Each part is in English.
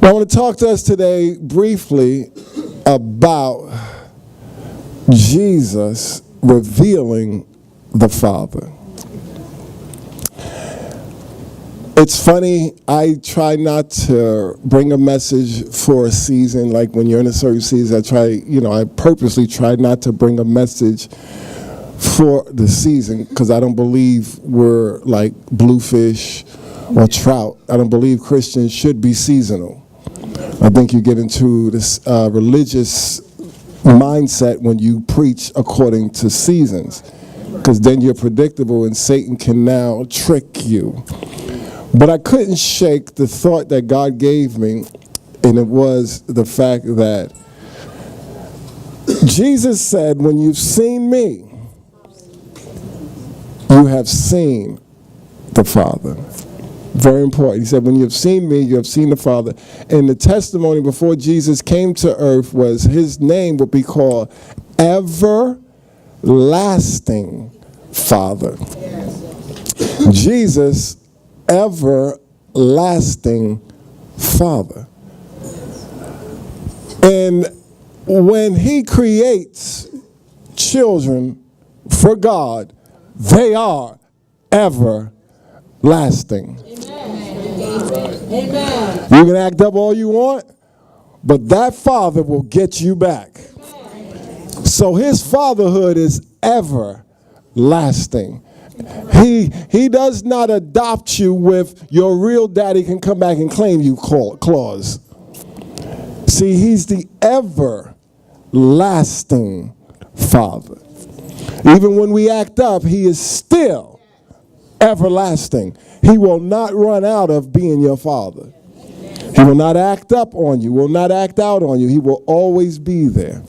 I want to talk to us today briefly about Jesus revealing the Father. It's funny, I try not to bring a message for a season. Like when you're in a certain season, I purposely try not to bring a message for the season because I don't believe we're like bluefish or trout. I don't believe Christians should be seasonal. I think you get into this religious mindset when you preach according to seasons, because then you're predictable and Satan can now trick you. But I couldn't shake the thought that God gave me, and it was the fact that Jesus said, when you've seen me, you have seen the Father. Very important. He said, when you've seen me, you have seen the Father. And the testimony before Jesus came to earth was his name would be called Everlasting Father. Jesus, Everlasting Father. And when he creates children for God, they are everlasting. Amen. You can act up all you want, but that Father will get you back. So his fatherhood is everlasting. He does not adopt you with your real daddy can come back and claim you clause. See, he's the everlasting Father. Even when we act up, he is still everlasting. He will not run out of being your Father. He will not act up on you, will not act out on you. He will always be there.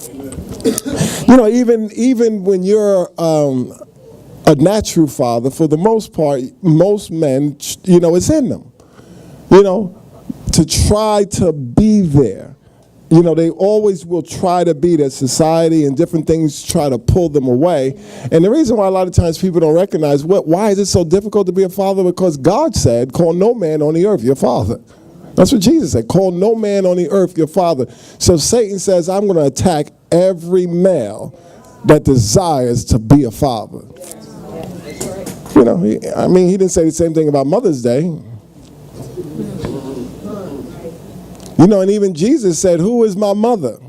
You know, even when you're a natural father, for the most part, most men, it's in them, to try to be there. They always will try to be there. Society and different things try to pull them away. And the reason why a lot of times people don't recognize why is it so difficult to be a father? Because God said, call no man on the earth your father. That's what Jesus said, call no man on the earth your father. So Satan says, I'm going to attack every male that desires to be a father. He didn't say the same thing about Mother's Day. And even Jesus said, who is my mother,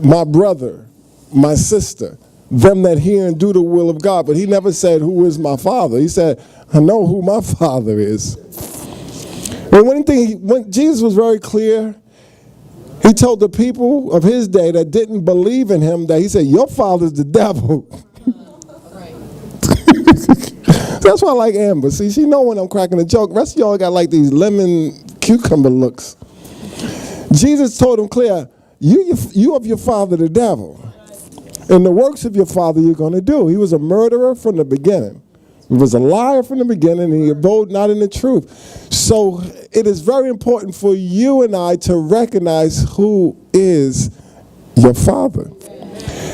my brother, my sister, them that hear and do the will of God. But he never said, who is my father? He said, I know who my father is. And when Jesus was very clear, he told the people of his day that didn't believe in him that he said, your father's the devil. That's why I like Amber. See, she know when I'm cracking a joke. The rest of y'all got like these lemon cucumber looks. Jesus told him clear, you of your father the devil, and the works of your father you're going to do. He was a murderer from the beginning. He was a liar from the beginning, and he abode not in the truth. So it is very important for you and I to recognize who is your father.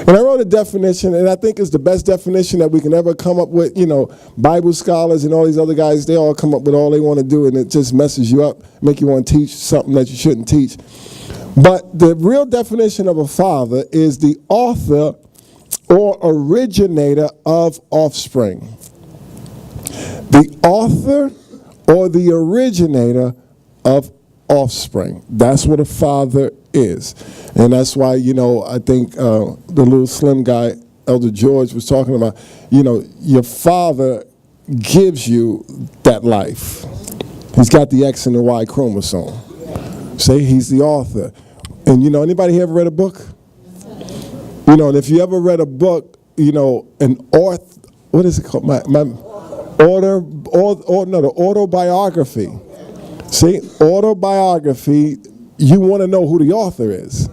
And I wrote a definition, and I think it's the best definition that we can ever come up with. Bible scholars and all these other guys, they all come up with all they want to do, and it just messes you up, make you want to teach something that you shouldn't teach. But the real definition of a father is the author or originator of offspring. The author or the originator of offspring. That's what a father is. And that's why, I think the little slim guy, Elder George, was talking about, your father gives you that life. He's got the X and the Y chromosome. See, he's the author. And, anybody here ever read a book? And if you ever read a book, what is it called? The autobiography. See, autobiography, you want to know who the author is.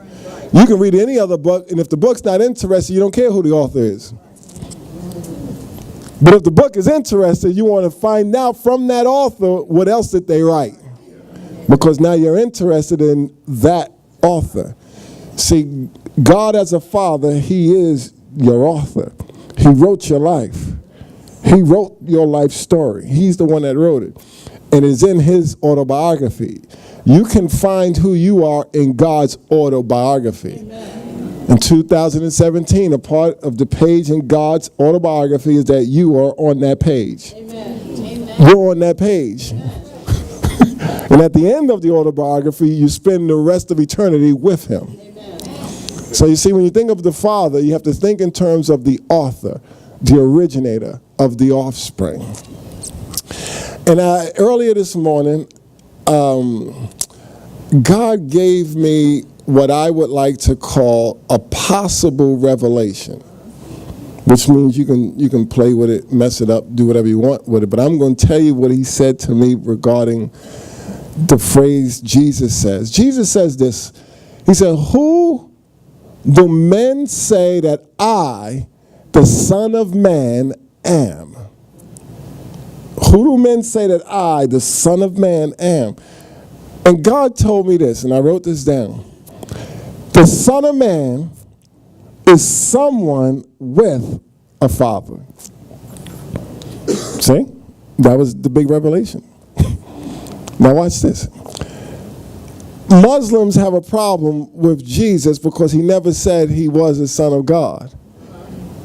You can read any other book, and if the book's not interested, you don't care who the author is. But if the book is interested, you want to find out from that author what else did they write. Because now you're interested in that author. See, God as a father, he is your author. He wrote your life. He wrote your life story. He's the one that wrote it. And it's in his autobiography. You can find who you are in God's autobiography. Amen. In 2017, a part of the page in God's autobiography is that you are on that page. Amen. You're on that page. And at the end of the autobiography, you spend the rest of eternity with him. Amen. So you see, when you think of the Father, you have to think in terms of the author, the originator of the offspring. And earlier this morning, God gave me what I would like to call a possible revelation, which means you can play with it, mess it up, do whatever you want with it. But I'm going to tell you what he said to me regarding the phrase Jesus says. Jesus says this. He said, "Who do men say that I, the Son of Man, am?" Who do men say that I, the Son of Man, am? And God told me this, and I wrote this down. The Son of Man is someone with a father. See? That was the big revelation. Now watch this. Muslims have a problem with Jesus because he never said he was a son of God.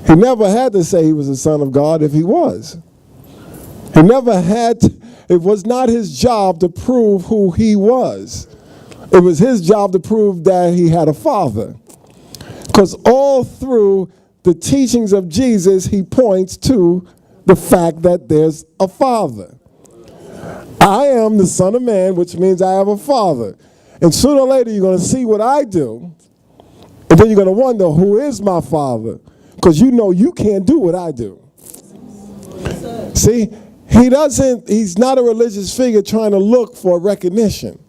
He never had to say he was a son of God if he was. He never had to, it was not his job to prove who he was. It was his job to prove that he had a father. Because all through the teachings of Jesus, he points to the fact that there's a father. I am the Son of Man, which means I have a father. And sooner or later, you're going to see what I do. And then you're going to wonder, who is my father? Because you know you can't do what I do. See? He's not a religious figure trying to look for recognition.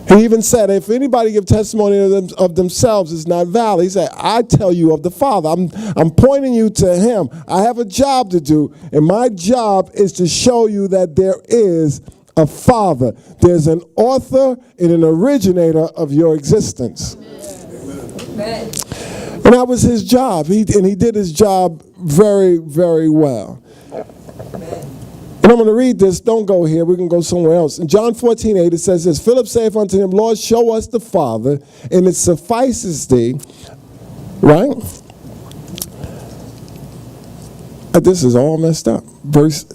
He even said, if anybody give testimony of themselves, it's not valid. He said, I tell you of the Father. I'm pointing you to him. I have a job to do, and my job is to show you that there is a Father. There's an author and an originator of your existence. Amen. And that was his job. He did his job very, very well. And I'm going to read this. Don't go here. We can go somewhere else. In John 14:8, it says this. Philip saith unto him, Lord, show us the Father, and it suffices thee. Right? This is all messed up. Verse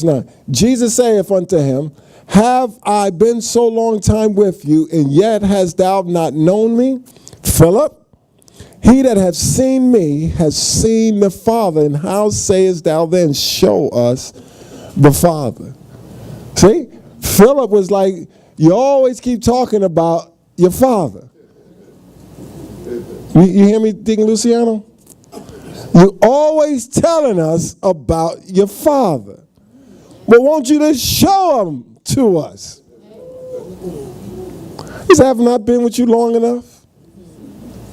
9. Jesus saith unto him, have I been so long time with you, and yet hast thou not known me? Philip? He that hath seen me has seen the Father, and how sayest thou then, show us the Father? See? Philip was like, you always keep talking about your father. You hear me, Deacon Luciano? You're always telling us about your father. But won't you just show him to us? He said, have not been with you long enough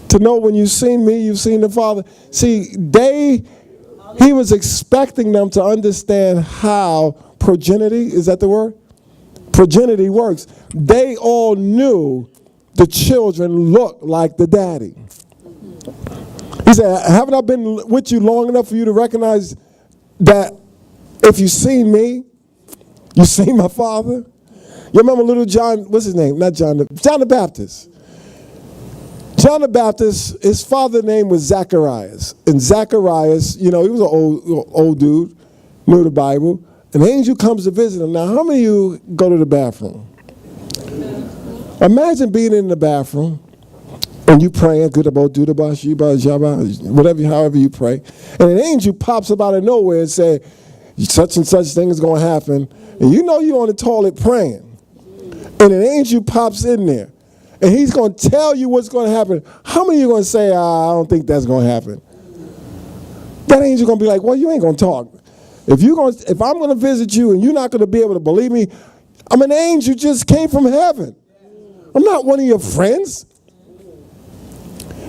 to know when you've seen me, you've seen the Father? See, he was expecting them to understand how progeny, is that the word? Progeny works. They all knew the children looked like the daddy. He said, haven't I been with you long enough for you to recognize that if you've seen me, you've seen my Father? You remember little John, what's his name? Not John the Baptist. John the Baptist, his father's name was Zacharias. And Zacharias, he was an old dude, knew the Bible. An angel comes to visit him. Now, how many of you go to the bathroom? Imagine being in the bathroom and you praying, whatever, however you pray. And an angel pops up out of nowhere and says, such and such thing is going to happen. And you know you're on the toilet praying. And an angel pops in there. And he's going to tell you what's going to happen. How many of you are going to say, I don't think that's going to happen? That angel going to be like, well, you ain't going to talk. If I'm going to visit you and you're not going to be able to believe me, I'm an angel just came from heaven. I'm not one of your friends.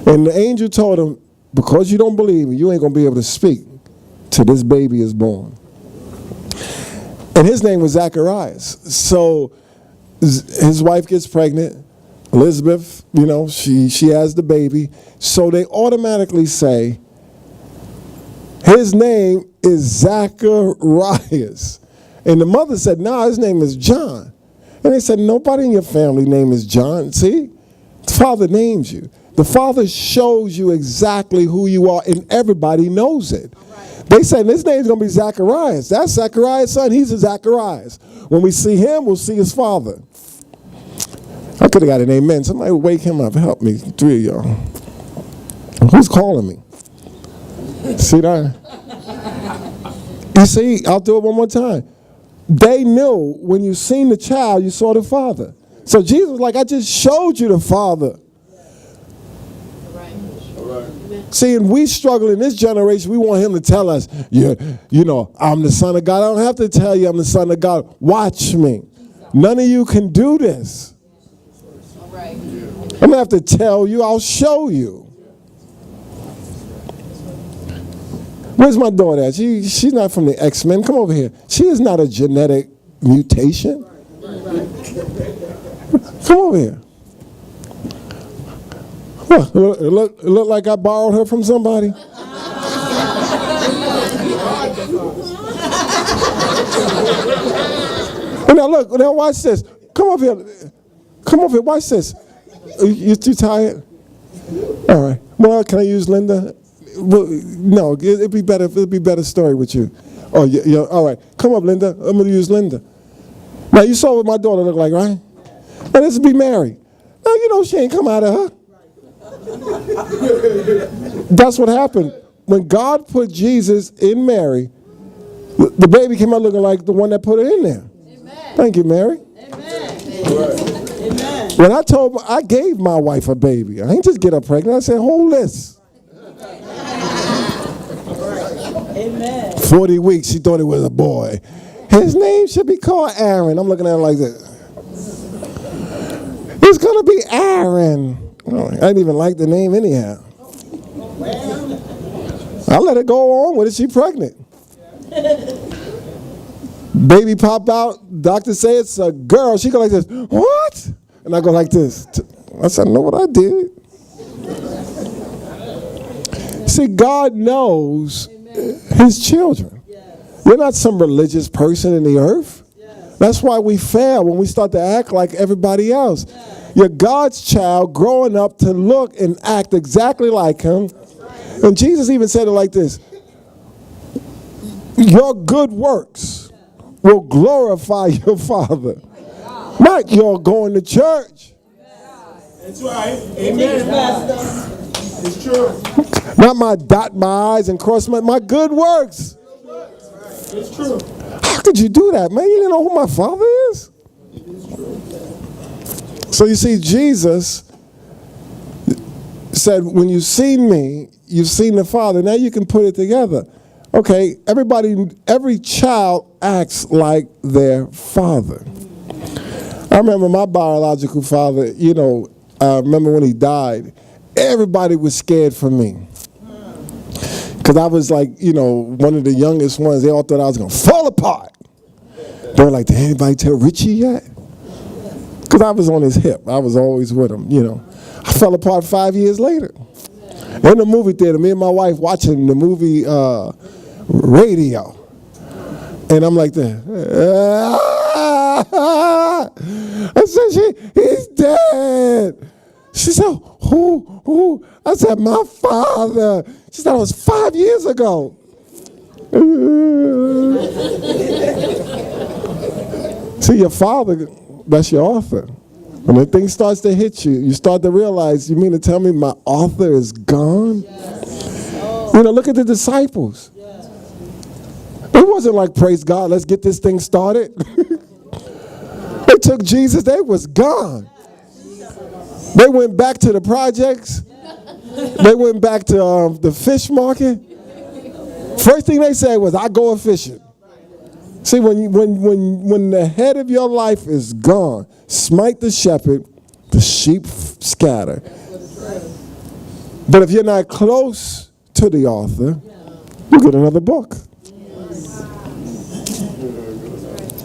And the angel told him, because you don't believe me, you ain't going to be able to speak till this baby is born. And his name was Zacharias. So his wife gets pregnant. Elizabeth, she has the baby. So they automatically say, his name is Zacharias. And the mother said, nah, his name is John. And they said, nobody in your family name is John. See, the Father names you. The Father shows you exactly who you are, and everybody knows it. They said, this name's going to be Zacharias. That's Zacharias' son. He's a Zacharias. When we see him, we'll see his father. I could have got an amen. Somebody wake him up. Help me, 3 of y'all. Who's calling me? See that? You see, I'll do it one more time. They knew when you seen the child, you saw the Father. So Jesus was like, I just showed you the Father. See, and we struggle in this generation. We want him to tell us, you know, I'm the Son of God. I don't have to tell you I'm the Son of God. Watch me. None of you can do this. I'm going to have to tell you. I'll show you. Where's my daughter at? She's not from the X-Men. Come over here. She is not a genetic mutation. Come over here. What? It look like I borrowed her from somebody? And now look, now watch this. Come over here. Come over here, watch this. You too tired? All right. Well, can I use Linda? Well, no, it'd be better. It'd be a better story with you. Oh, yeah. All right. Come up, Linda. I'm gonna use Linda. Now you saw what my daughter looked like, right? Now this would be Mary. Now you know she ain't come out of her. That's what happened when God put Jesus in Mary. The baby came out looking like the one that put her in there. Amen. Thank you, Mary. Amen. Amen. When I gave my wife a baby. I ain't just get her pregnant. I said, hold this. Amen. 40 weeks, she thought it was a boy. His name should be called Aaron. I'm looking at her like this. It's going to be Aaron. Oh, I didn't even like the name anyhow. I let her go on with it. She pregnant. Baby pop out. Doctor say it's a girl. She go like this. What? And I go like this. I said, I know what I did. See, God knows his children. You're not some religious person in the earth. That's why we fail when we start to act like everybody else. You're God's child growing up to look and act exactly like him. And Jesus even said it like this. Your good works will glorify your Father. Not your going to church. That's right. Amen. It's true. Not my dot my I's and cross my good works. It's true. How could you do that, man? You didn't know who my Father is? So you see, Jesus said, when you've seen me, you've seen the Father. Now you can put it together. Okay, every child acts like their father. I remember my biological father, you know, I remember when he died, everybody was scared for me. Because I was like, you know, one of the youngest ones. They all thought I was going to fall apart. They were like, did anybody tell Richie yet? Because I was on his hip. I was always with him, you know. I fell apart 5 years later. In the movie theater, me and my wife watching the movie Radio. And I'm like that. I said, he's dead. She said, who? I said, my father. She said, it was 5 years ago. See, your father, that's your author. When the thing starts to hit you, you start to realize, you mean to tell me my author is gone? Yes. You know, look at the disciples. Yes. It wasn't like, praise God, let's get this thing started. They took Jesus, they was gone. They went back to the projects. They went back to the fish market. First thing they said was, I go fishing. See, when the head of your life is gone, smite the shepherd, the sheep scatter. But if you're not close to the author, you get another book.